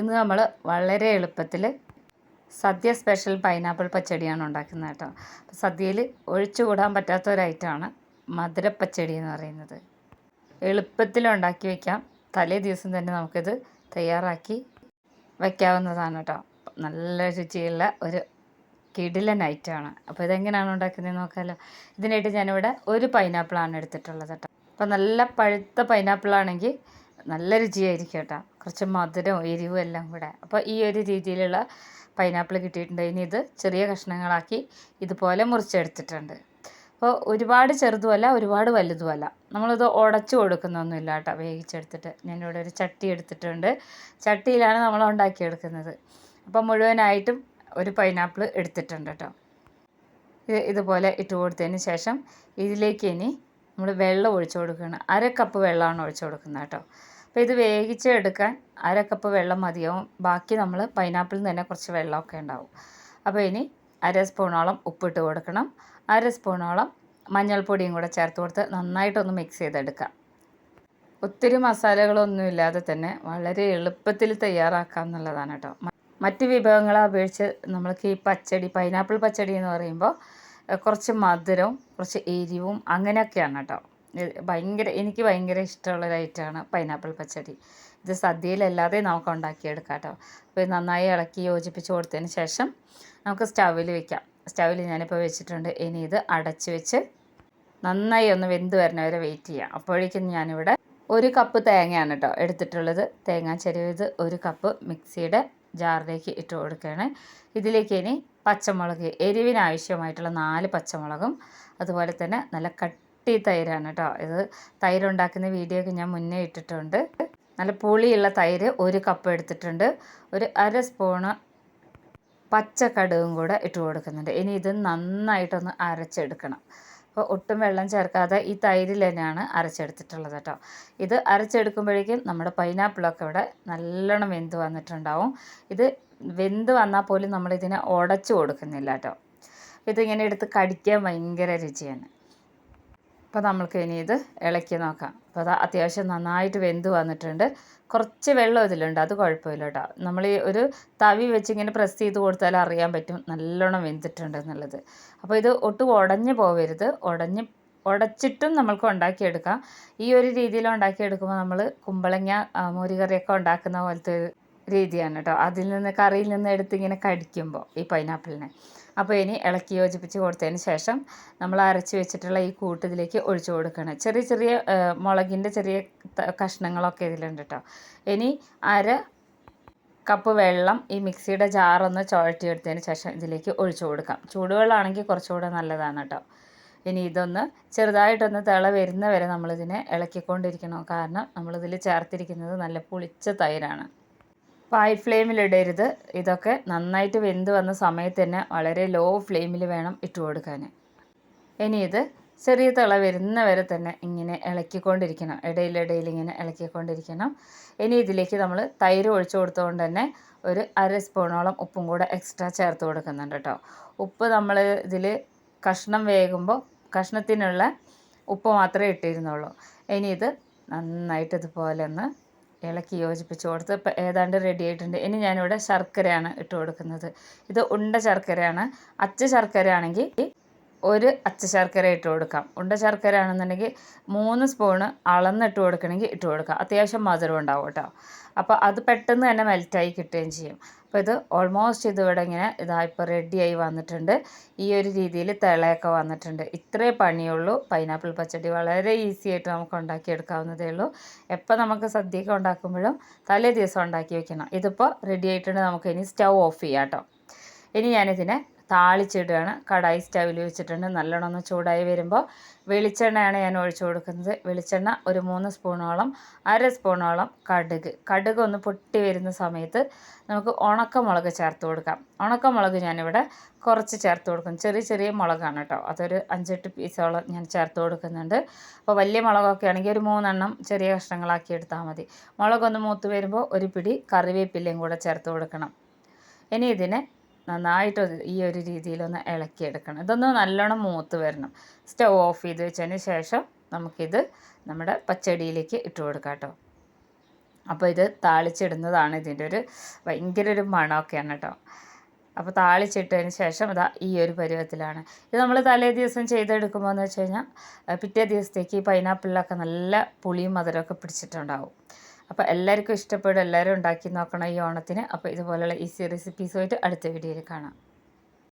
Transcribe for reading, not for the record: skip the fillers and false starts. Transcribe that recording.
ഇന്ന് നമ്മൾ വളരെ എളുപ്പത്തിൽ സദ്യ സ്പെഷ്യൽ പൈനാപ്പിൾ പച്ചടിയാണ് ഉണ്ടാക്കുന്നത് കേട്ടോ. സദ്യയിൽ ഒഴിച്ചുകൂടാൻ പറ്റാത്ത ഒരു ഐറ്റമാണ് മധുരപ്പച്ചടി എന്ന് പറയുന്നത്. എളുപ്പത്തിൽ ഉണ്ടാക്കി വയ്ക്കാം. തലേ ദിവസം തന്നെ നമുക്കിത് തയ്യാറാക്കി വയ്ക്കാവുന്നതാണ് കേട്ടോ. നല്ല രുചിയുള്ള ഒരു കിടിലൻ ഐറ്റമാണ്. അപ്പോൾ ഇതെങ്ങനെയാണ് ഉണ്ടാക്കുന്നതെന്ന് നോക്കാമല്ലോ. ഇതിനായിട്ട് ഞാനിവിടെ ഒരു പൈനാപ്പിളാണ് എടുത്തിട്ടുള്ളത് കേട്ടോ. അപ്പോൾ നല്ല പഴുത്ത പൈനാപ്പിളാണെങ്കിൽ നല്ല രുചിയായിരിക്കും കേട്ടോ. കുറച്ച് മധുരവും എരിവും എല്ലാം കൂടെ. അപ്പോൾ ഈ ഒരു രീതിയിലുള്ള പൈനാപ്പിൾ കിട്ടിയിട്ടുണ്ട്. ഇനി ഇത് ചെറിയ കഷ്ണങ്ങളാക്കി ഇതുപോലെ മുറിച്ചെടുത്തിട്ടുണ്ട്. അപ്പോൾ ഒരുപാട് ചെറുതുമല്ല ഒരുപാട് വലുതുമല്ല. നമ്മളിത് ഉടച്ചു കൊടുക്കുന്നൊന്നുമില്ല കേട്ടോ. വേവിച്ചെടുത്തിട്ട് ഞാനിവിടെ ഒരു ചട്ടി എടുത്തിട്ടുണ്ട്. ചട്ടിയിലാണ് നമ്മൾ ഉണ്ടാക്കിയെടുക്കുന്നത്. അപ്പോൾ മുഴുവനായിട്ടും ഒരു പൈനാപ്പിൾ എടുത്തിട്ടുണ്ട് കേട്ടോ. ഇതുപോലെ ഇട്ട് കൊടുത്തതിന് ശേഷം ഇതിലേക്ക് ഇനി നമ്മൾ വെള്ളം ഒഴിച്ചു കൊടുക്കുകയാണ്. 1/2 കപ്പ് വെള്ളമാണ് ഒഴിച്ചു കൊടുക്കുന്നത് കേട്ടോ. അപ്പോൾ ഇത് വേവിച്ചെടുക്കാൻ 1/2 കപ്പ് വെള്ളം മതിയാവും. ബാക്കി നമ്മൾ പൈനാപ്പിളിൽ തന്നെ കുറച്ച് വെള്ളമൊക്കെ ഉണ്ടാവും. അപ്പോൾ ഇനി 1/2 സ്പൂണോളം ഉപ്പിട്ട് കൊടുക്കണം. 1/2 സ്പൂണോളം മഞ്ഞൾപ്പൊടിയും കൂടെ ചേർത്ത് കൊടുത്ത് നന്നായിട്ടൊന്ന് മിക്സ് ചെയ്തെടുക്കാം. ഒത്തിരി മസാലകളൊന്നും ഇല്ലാതെ തന്നെ വളരെ എളുപ്പത്തിൽ തയ്യാറാക്കാം എന്നുള്ളതാണ് കേട്ടോ. മറ്റ് വിഭവങ്ങളെ അപേക്ഷിച്ച് നമ്മൾക്ക് ഈ പച്ചടി പൈനാപ്പിൾ പച്ചടി എന്ന് പറയുമ്പോൾ കുറച്ച് മധുരവും കുറച്ച് എരിവും അങ്ങനെയൊക്കെയാണ് കേട്ടോ. എനിക്ക് ഭയങ്കര ഇഷ്ടമുള്ളൊരു ഐറ്റമാണ് പൈനാപ്പിൾ പച്ചടി. ഇത് സദ്യയിലല്ലാതെ നമുക്ക് ഉണ്ടാക്കിയെടുക്കാം കേട്ടോ. അപ്പോൾ നന്നായി ഇളക്കി യോജിപ്പിച്ച് കൊടുത്തതിന് ശേഷം നമുക്ക് സ്റ്റൗവിൽ വെക്കാം. സ്റ്റൗവിൽ ഞാനിപ്പോൾ വെച്ചിട്ടുണ്ട്. ഇനി ഇത് അടച്ച് വെച്ച് നന്നായി ഒന്ന് വെന്ത് വരുന്നവരെ വെയിറ്റ് ചെയ്യാം. അപ്പോഴേക്കും ഞാനിവിടെ 1 കപ്പ് തേങ്ങയാണ് കേട്ടോ എടുത്തിട്ടുള്ളത്. തേങ്ങ ചെരുവിത് 1 കപ്പ് മിക്സിയുടെ ജാറിലേക്ക് ഇട്ട് കൊടുക്കുകയാണ്. ഇതിലേക്ക് ഇനി പച്ചമുളക്, എരിവിനാവശ്യമായിട്ടുള്ള 4 പച്ചമുളകും അതുപോലെ തന്നെ നല്ല കട്ടി തൈരാണ് കേട്ടോ. ഇത് തൈര് ഉണ്ടാക്കുന്ന വീഡിയോ ഒക്കെ ഞാൻ മുന്നേ ഇട്ടിട്ടുണ്ട്. നല്ല പുളിയുള്ള തൈര് 1 കപ്പ് എടുത്തിട്ടുണ്ട്. ഒരു 1/2 സ്പൂണ് പച്ചക്കടുകും കൂടെ ഇട്ട് കൊടുക്കുന്നുണ്ട്. ഇനി ഇത് നന്നായിട്ടൊന്ന് അരച്ചെടുക്കണം. അപ്പോൾ ഒട്ടും വെള്ളം ചേർക്കാതെ ഈ തൈരിൽ തന്നെയാണ് അരച്ചെടുത്തിട്ടുള്ളത് കേട്ടോ. ഇത് അരച്ചെടുക്കുമ്പോഴേക്കും നമ്മുടെ പൈനാപ്പിളൊക്കെ ഇവിടെ നല്ലോണം വെന്ത് വന്നിട്ടുണ്ടാവും. ഇത് വെന്ത് വന്നാൽ പോലും നമ്മളിതിനെ ഉടച്ചു കൊടുക്കുന്നില്ല കേട്ടോ. ഇതിങ്ങനെ എടുത്ത് കടിക്കാൻ ഭയങ്കര രുചിയാണ്. അപ്പോൾ നമ്മൾക്ക് ഇനി ഇത് ഇളക്കി നോക്കാം. അപ്പോൾ അത് അത്യാവശ്യം നന്നായിട്ട് വെന്ത് വന്നിട്ടുണ്ട്. കുറച്ച് വെള്ളം ഇതിലുണ്ട്, അത് കുഴപ്പമില്ല കേട്ടോ. നമ്മൾ ഈ ഒരു തവി വെച്ച് ഇങ്ങനെ പ്രസ് ചെയ്ത് കൊടുത്താൽ അറിയാൻ പറ്റും നല്ലോണം വെന്തിട്ടുണ്ട് എന്നുള്ളത്. അപ്പോൾ ഇത് ഒട്ടും ഉടഞ്ഞു പോവരുത്. ഉടച്ചിട്ടും നമ്മൾക്ക് ഉണ്ടാക്കിയെടുക്കാം. ഈ ഒരു രീതിയിൽ ഉണ്ടാക്കിയെടുക്കുമ്പോൾ നമ്മൾ കുമ്പളങ്ങ മോരുകറിയൊക്കെ ഉണ്ടാക്കുന്ന പോലത്തെ ഒരു രീതിയാണ് കേട്ടോ. കറിയിൽ നിന്ന് എടുത്ത് ഇങ്ങനെ കടിക്കുമ്പോൾ ഈ പൈനാപ്പിളിനെ. അപ്പോൾ ഇനി ഇളക്കി യോജിപ്പിച്ച് കൊടുത്തതിന് ശേഷം നമ്മൾ അരച്ച് വെച്ചിട്ടുള്ള ഈ കൂട്ട് ഇതിലേക്ക് ഒഴിച്ചു കൊടുക്കണം. ചെറിയ ചെറിയ മുളകിൻ്റെ ചെറിയ കഷ്ണങ്ങളൊക്കെ ഇതിലുണ്ട് കേട്ടോ. ഇനി 1/2 കപ്പ് വെള്ളം ഈ മിക്സിയുടെ ജാറൊന്ന് ചുഴറ്റിയെടുത്തതിന് ശേഷം ഇതിലേക്ക് ഒഴിച്ചു കൊടുക്കാം. ചൂടുവെള്ളമാണെങ്കിൽ കുറച്ചുകൂടെ നല്ലതാണ് കേട്ടോ. ഇനി ഇതൊന്ന് ചെറുതായിട്ടൊന്ന് തിള വരുന്ന വരെ നമ്മളിതിനെ ഇളക്കിക്കൊണ്ടിരിക്കണം. കാരണം നമ്മളിതിൽ ചേർത്തിരിക്കുന്നത് നല്ല പുളിച്ച തൈരാണ്. ഹൈ ഫ്ലെയിമിലിടരുത്. ഇതൊക്കെ നന്നായിട്ട് വെന്ത് വന്ന സമയത്ത് തന്നെ വളരെ ലോ ഫ്ലെയിമിൽ വേണം ഇട്ട് കൊടുക്കാൻ. ഇനി ഇത് ചെറിയ തിള വരുന്ന വരെ തന്നെ ഇങ്ങനെ ഇളക്കിക്കൊണ്ടിരിക്കണം. ഇടയിലിടയിൽ ഇങ്ങനെ ഇളക്കിക്കൊണ്ടിരിക്കണം. ഇനി ഇതിലേക്ക് നമ്മൾ തൈര് ഒഴിച്ചു കൊടുത്തുകൊണ്ട് തന്നെ ഒരു 1/2 സ്പൂണോളം ഉപ്പും കൂടെ എക്സ്ട്രാ ചേർത്ത് കൊടുക്കുന്നുണ്ട് കേട്ടോ. ഉപ്പ് നമ്മൾ ഇതിൽ കഷ്ണം വേകുമ്പോൾ കഷ്ണത്തിനുള്ള ഉപ്പ് മാത്രമേ ഇട്ടിരുന്നുള്ളൂ. ഇനി ഇത് നന്നായിട്ട് ഇതുപോലെ ഒന്ന് ഇളക്കി യോജിപ്പിച്ച് കൊടുത്ത് ഇപ്പോൾ ഏതാണ്ട് റെഡി ആയിട്ടുണ്ട്. ഇനി ഞാനിവിടെ ശർക്കരയാണ് ഇട്ട് കൊടുക്കുന്നത്. ഇത് ഉണ്ട ശർക്കരയാണ്. അച്ച ശർക്കര ആണെങ്കിൽ 1 അച്ച ശർക്കര ഇട്ട് കൊടുക്കാം. ഉണ്ട ശർക്കര ആണെന്നുണ്ടെങ്കിൽ 3 സ്പൂണ് അളന്നിട്ട് കൊടുക്കണമെങ്കിൽ ഇട്ട് കൊടുക്കാം. അത്യാവശ്യം മധുരം ഉണ്ടാവും കേട്ടോ. അപ്പോൾ അത് പെട്ടെന്ന് തന്നെ മെൽറ്റായി കിട്ടുകയും ചെയ്യും. അപ്പോൾ ഇത് ഓൾമോസ്റ്റ് ഇതിവിടെ ഇങ്ങനെ ഇപ്പോൾ റെഡിയായി വന്നിട്ടുണ്ട്. ഈ ഒരു രീതിയിൽ തിളയൊക്കെ വന്നിട്ടുണ്ട്. ഇത്രേ പണിയുള്ളൂ. പൈനാപ്പിൾ പച്ചടി വളരെ ഈസി ആയിട്ട് നമുക്ക് ഉണ്ടാക്കിയെടുക്കാവുന്നതേ ഉള്ളൂ. എപ്പോൾ നമുക്ക് സദ്യയൊക്കെ ഉണ്ടാക്കുമ്പോഴും തലേ ദിവസം ഉണ്ടാക്കി വെക്കണം. ഇതിപ്പോൾ റെഡി ആയിട്ടുണ്ട്. നമുക്ക് ഇനി സ്റ്റൗ ഓഫ് ചെയ്യാം കേട്ടോ. ഇനി ഞാനിതിനെ താളിച്ചിടുകയാണ്. കടായി സ്റ്റൗവിൽ വെച്ചിട്ടുണ്ട്. നല്ലോണം ഒന്ന് ചൂടായി വരുമ്പോൾ വെളിച്ചെണ്ണയാണ് ഞാൻ ഒഴിച്ചു കൊടുക്കുന്നത്. വെളിച്ചെണ്ണ ഒരു 3 സ്പൂണോളം 1/2 സ്പൂണോളം കടുക് ഒന്ന് പൊട്ടി വരുന്ന സമയത്ത് നമുക്ക് ഉണക്കമുളക് ചേർത്ത് കൊടുക്കാം. ഉണക്കമുളക് ഞാനിവിടെ കുറച്ച് ചേർത്ത് കൊടുക്കും. ചെറിയ ചെറിയ മുളകാണ് കേട്ടോ. അതൊരു 5-8 പീസോളം ഞാൻ ചേർത്ത് കൊടുക്കുന്നുണ്ട്. അപ്പോൾ വലിയ മുളകൊക്കെ ആണെങ്കിൽ ഒരു 3 എണ്ണം ചെറിയ കഷ്ണങ്ങളാക്കി എടുത്താൽ മതി. മുളകൊന്ന് മൂത്ത് വരുമ്പോൾ ഒരു പിടി കറിവേപ്പിലയും കൂടെ ചേർത്ത് കൊടുക്കണം. ഇനി ഇതിനെ നന്നായിട്ട് ഈ ഒരു രീതിയിലൊന്ന് ഇളക്കിയെടുക്കണം. ഇതൊന്ന് നല്ലോണം മൂത്ത് വരണം. സ്റ്റൗ ഓഫ് ചെയ്ത് വെച്ചതിന് ശേഷം നമുക്കിത് നമ്മുടെ പച്ചടിയിലേക്ക് ഇട്ട് കൊടുക്കാം കേട്ടോ. അപ്പോൾ ഇത് താളിച്ചിടുന്നതാണ് ഇതിൻ്റെ ഒരു ഭയങ്കര ഒരു മണമൊക്കെയാണ് കേട്ടോ. അപ്പോൾ താളിച്ചിട്ടതിന് ശേഷം ഇതാ ഈ ഒരു പരുവത്തിലാണ്. ഇത് നമ്മൾ തലേ ദിവസം ചെയ്തെടുക്കുമ്പോൾ എന്ന് വെച്ച് കഴിഞ്ഞാൽ പിറ്റേ ദിവസത്തേക്ക് ഈ പൈനാപ്പിളിലൊക്കെ നല്ല പുളിയും മധുരമൊക്കെ പിടിച്ചിട്ടുണ്ടാവും. അപ്പോൾ എല്ലാവർക്കും ഇഷ്ടപ്പെടും, എല്ലാവരും ഉണ്ടാക്കി നോക്കണം ഈ ഓണത്തിന്. അപ്പോൾ ഇതുപോലെയുള്ള ഈസി റെസിപ്പീസുമായിട്ട് അടുത്ത വീഡിയോയിൽ കാണാം.